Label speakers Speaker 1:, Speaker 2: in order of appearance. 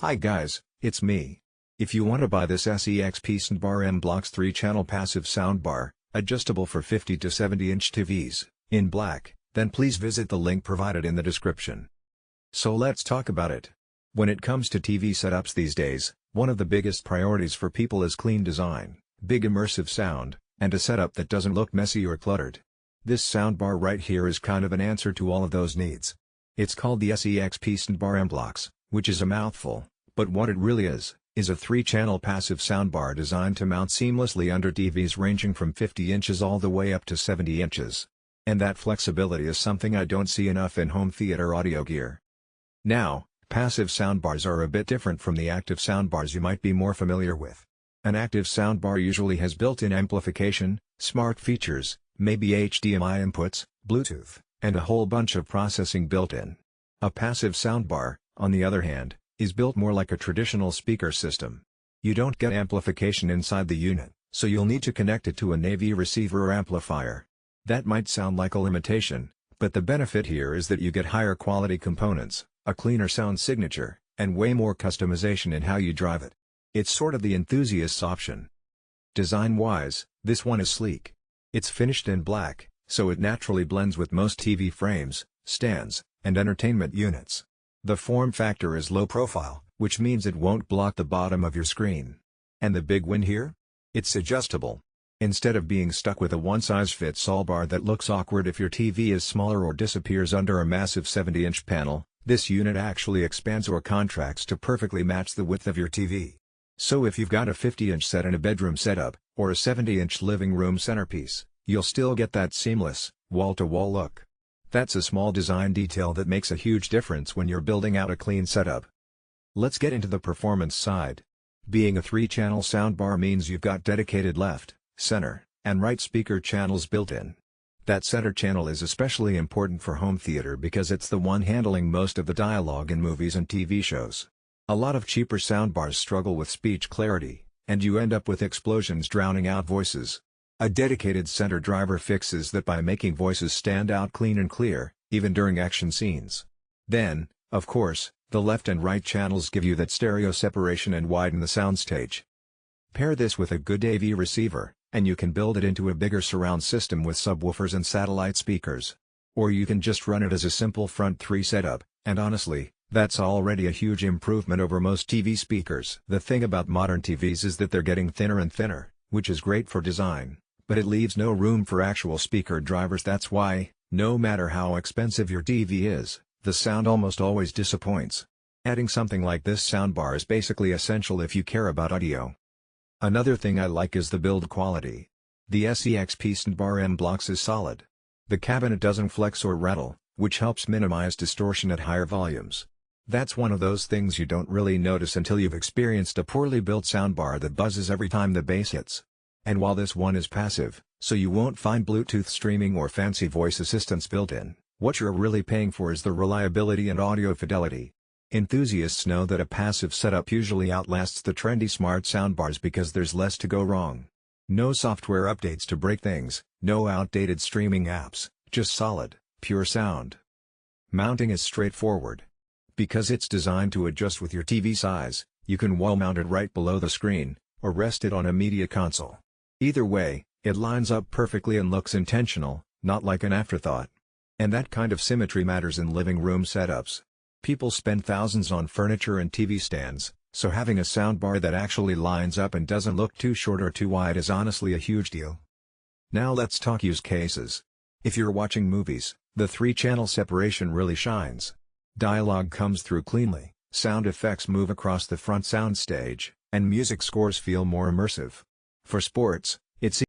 Speaker 1: Hi guys, it's me. If you want to buy this ES-EXP-SNDBAR-M-BLK 3-channel passive soundbar, adjustable for 50 to 70-inch TVs, in black, then please visit the link provided in the description. So let's talk about it. When it comes to TV setups these days, one of the biggest priorities for people is clean design, big immersive sound, and a setup that doesn't look messy or cluttered. This soundbar right here is kind of an answer to all of those needs. It's called the ES-EXP-SNDBAR-M-BLK, which is a mouthful, but what it really is a 3-channel passive soundbar designed to mount seamlessly under TVs ranging from 50 inches all the way up to 70 inches. And that flexibility is something I don't see enough in home theater audio gear. Now, passive soundbars are a bit different from the active soundbars you might be more familiar with. An active soundbar usually has built-in amplification, smart features, maybe HDMI inputs, Bluetooth, and a whole bunch of processing built in. A passive soundbar, on the other hand, is built more like a traditional speaker system. You don't get amplification inside the unit, so you'll need to connect it to an AV receiver or amplifier. That might sound like a limitation, but the benefit here is that you get higher quality components, a cleaner sound signature, and way more customization in how you drive it. It's sort of the enthusiast's option. Design-wise, this one is sleek. It's finished in black, so it naturally blends with most TV frames, stands, and entertainment units. The form factor is low profile, which means it won't block the bottom of your screen. And the big win here? It's adjustable. Instead of being stuck with a one-size-fits-all bar that looks awkward if your TV is smaller or disappears under a massive 70-inch panel, this unit actually expands or contracts to perfectly match the width of your TV. So if you've got a 50-inch set in a bedroom setup, or a 70-inch living room centerpiece, you'll still get that seamless, wall-to-wall look. That's a small design detail that makes a huge difference when you're building out a clean setup. Let's get into the performance side. Being a 3-channel soundbar means you've got dedicated left, center, and right speaker channels built in. That center channel is especially important for home theater because it's the one handling most of the dialogue in movies and TV shows. A lot of cheaper soundbars struggle with speech clarity, and you end up with explosions drowning out voices. A dedicated center driver fixes that by making voices stand out clean and clear, even during action scenes. Then, of course, the left and right channels give you that stereo separation and widen the soundstage. Pair this with a good AV receiver, and you can build it into a bigger surround system with subwoofers and satellite speakers. Or you can just run it as a simple front 3 setup, and honestly, that's already a huge improvement over most TV speakers. The thing about modern TVs is that they're getting thinner and thinner, which is great for design, but it leaves no room for actual speaker drivers. That's why, no matter how expensive your TV is, the sound almost always disappoints. Adding something like this soundbar is basically essential if you care about audio. Another thing I like is the build quality. The ES-EXP-SNDBAR-M-BLK is solid. The cabinet doesn't flex or rattle, which helps minimize distortion at higher volumes. That's one of those things you don't really notice until you've experienced a poorly built soundbar that buzzes every time the bass hits. And while this one is passive, so you won't find Bluetooth streaming or fancy voice assistants built in, what you're really paying for is the reliability and audio fidelity. Enthusiasts know that a passive setup usually outlasts the trendy smart soundbars because there's less to go wrong. No software updates to break things, no outdated streaming apps, just solid, pure sound. Mounting is straightforward. Because it's designed to adjust with your TV size, you can wall mount it right below the screen, or rest it on a media console. Either way, it lines up perfectly and looks intentional, not like an afterthought. And that kind of symmetry matters in living room setups. People spend thousands on furniture and TV stands, so having a soundbar that actually lines up and doesn't look too short or too wide is honestly a huge deal. Now let's talk use cases. If you're watching movies, the 3-channel separation really shines. Dialogue comes through cleanly, sound effects move across the front soundstage, and music scores feel more immersive. For sports, it's